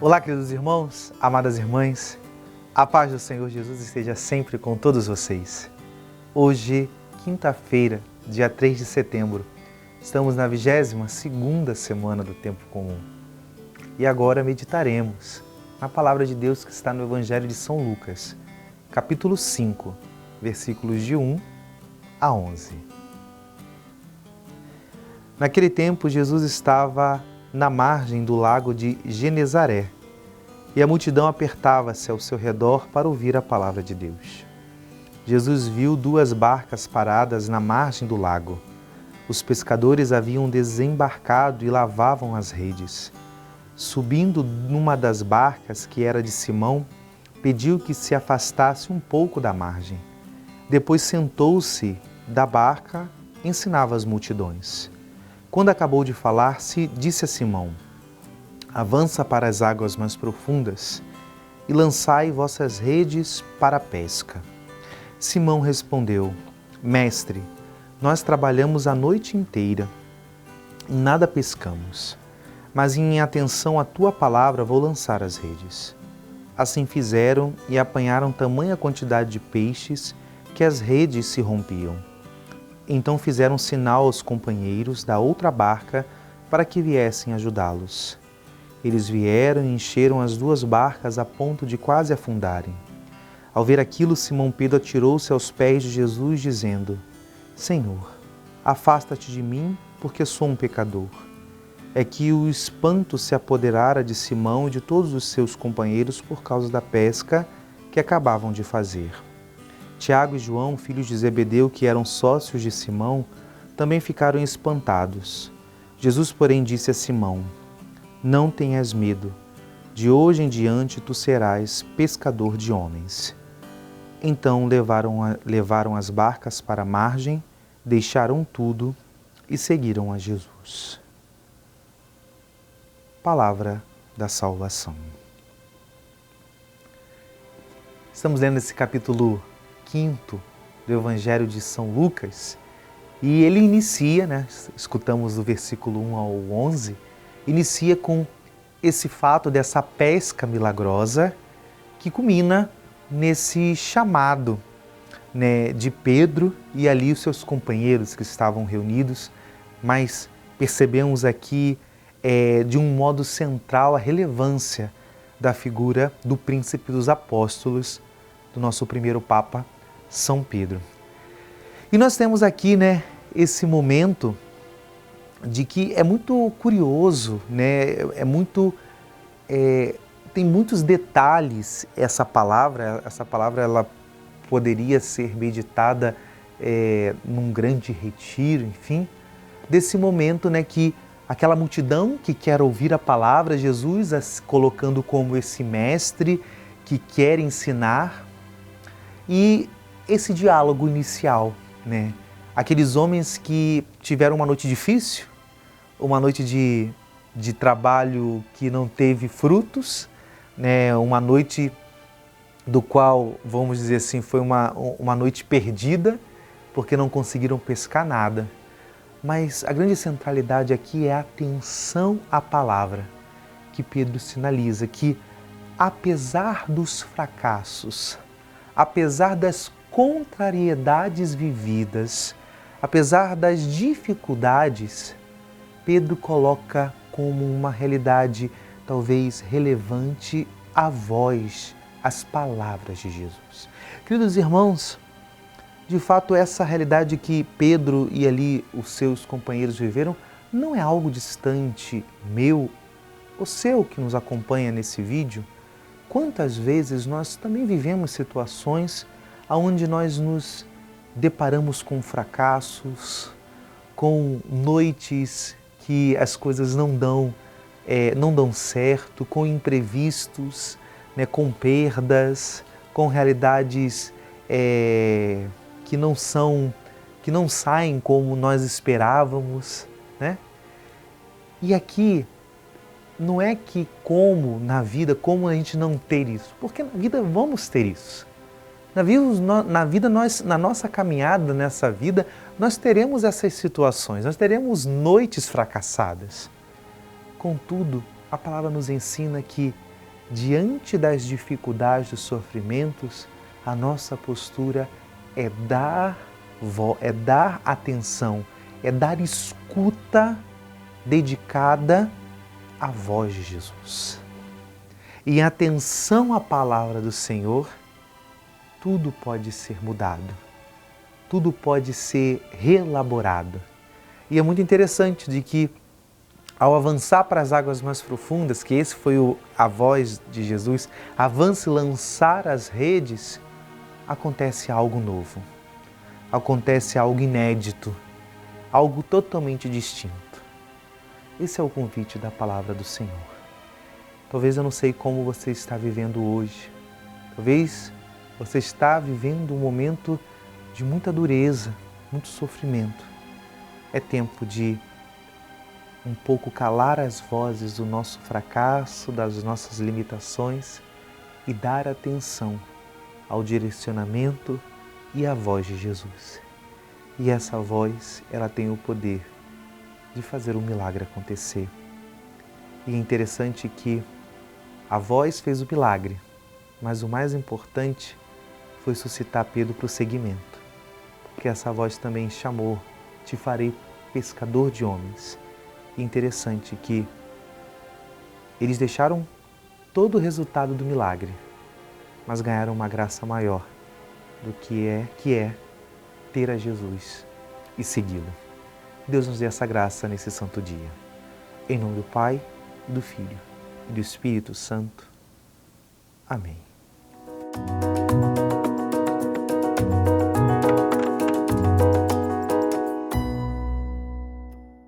Olá, queridos irmãos, amadas irmãs, a paz do Senhor Jesus esteja sempre com todos vocês. Hoje, quinta-feira, dia 3 de setembro, estamos na 22ª semana do Tempo Comum. E agora meditaremos na Palavra de Deus que está no Evangelho de São Lucas, capítulo 5, versículos de 1 a 11. Naquele tempo, Jesus estava na margem do lago de Genezaré, e a multidão apertava-se ao seu redor para ouvir a palavra de Deus. Jesus viu 2 barcas paradas na margem do lago. Os pescadores haviam desembarcado e lavavam as redes. Subindo numa das barcas, que era de Simão, pediu que se afastasse um pouco da margem. Depois sentou-se da barca e ensinava as multidões. Quando acabou de falar, disse a Simão: avança para as águas mais profundas e lançai vossas redes para a pesca. Simão respondeu: Mestre, nós trabalhamos a noite inteira e nada pescamos, mas em atenção à tua palavra vou lançar as redes. Assim fizeram e apanharam tamanha quantidade de peixes que as redes se rompiam. Então fizeram sinal aos companheiros da outra barca para que viessem ajudá-los. Eles vieram e encheram as 2 barcas a ponto de quase afundarem. Ao ver aquilo, Simão Pedro atirou-se aos pés de Jesus, dizendo: Senhor, afasta-te de mim, porque sou um pecador. É que o espanto se apoderara de Simão e de todos os seus companheiros por causa da pesca que acabavam de fazer. Tiago e João, filhos de Zebedeu, que eram sócios de Simão, também ficaram espantados. Jesus, porém, disse a Simão: não tenhas medo, de hoje em diante tu serás pescador de homens. Então levaram as barcas para a margem, deixaram tudo e seguiram a Jesus. Palavra da salvação. Estamos lendo esse capítulo 5 do Evangelho de São Lucas e ele inicia, escutamos do versículo 1 ao 11, inicia com esse fato dessa pesca milagrosa que culmina nesse chamado de Pedro e ali os seus companheiros que estavam reunidos, mas percebemos aqui de um modo central a relevância da figura do príncipe dos apóstolos, do nosso primeiro Papa, São Pedro. E nós temos aqui esse momento de que é muito curioso, tem muitos detalhes essa palavra ela poderia ser meditada num grande retiro, enfim, desse momento que aquela multidão que quer ouvir a palavra, Jesus as colocando como esse mestre que quer ensinar, e esse diálogo inicial, aqueles homens que tiveram uma noite difícil, uma noite de trabalho que não teve frutos, uma noite do qual, vamos dizer assim, foi uma noite perdida, porque não conseguiram pescar nada. Mas a grande centralidade aqui é a atenção à palavra, que Pedro sinaliza que, apesar dos fracassos, apesar das contrariedades vividas, apesar das dificuldades, Pedro coloca como uma realidade talvez relevante a voz, as palavras de Jesus. Queridos irmãos, de fato essa realidade que Pedro e ali os seus companheiros viveram não é algo distante meu ou seu que nos acompanha nesse vídeo. Quantas vezes nós também vivemos situações onde nós nos deparamos com fracassos, com noites que as coisas não dão certo, com imprevistos, com perdas, com realidades que não saem como nós esperávamos, E aqui não é que como na vida, como a gente não ter isso, porque na vida vamos ter isso. Na nossa caminhada nessa vida, nós teremos essas situações, nós teremos noites fracassadas. Contudo, a palavra nos ensina que diante das dificuldades, dos sofrimentos, a nossa postura é dar atenção, é dar escuta dedicada à voz de Jesus. E em atenção à palavra do Senhor, tudo pode ser mudado, tudo pode ser reelaborado. E é muito interessante de que, ao avançar para as águas mais profundas, que esse foi a voz de Jesus, avance lançar as redes, acontece algo novo, acontece algo inédito, algo totalmente distinto. Esse é o convite da palavra do Senhor. Talvez eu não sei como você está vivendo hoje, talvez você está vivendo um momento de muita dureza, muito sofrimento. É tempo de um pouco calar as vozes do nosso fracasso, das nossas limitações e dar atenção ao direcionamento e à voz de Jesus. E essa voz, ela tem o poder de fazer um milagre acontecer. E é interessante que a voz fez o milagre, mas o mais importante foi suscitar Pedro para o seguimento, porque essa voz também chamou: te farei pescador de homens. E interessante que eles deixaram todo o resultado do milagre, mas ganharam uma graça maior do que é ter a Jesus e segui-lo. Deus nos dê essa graça nesse santo dia. Em nome do Pai, do Filho e do Espírito Santo. Amém.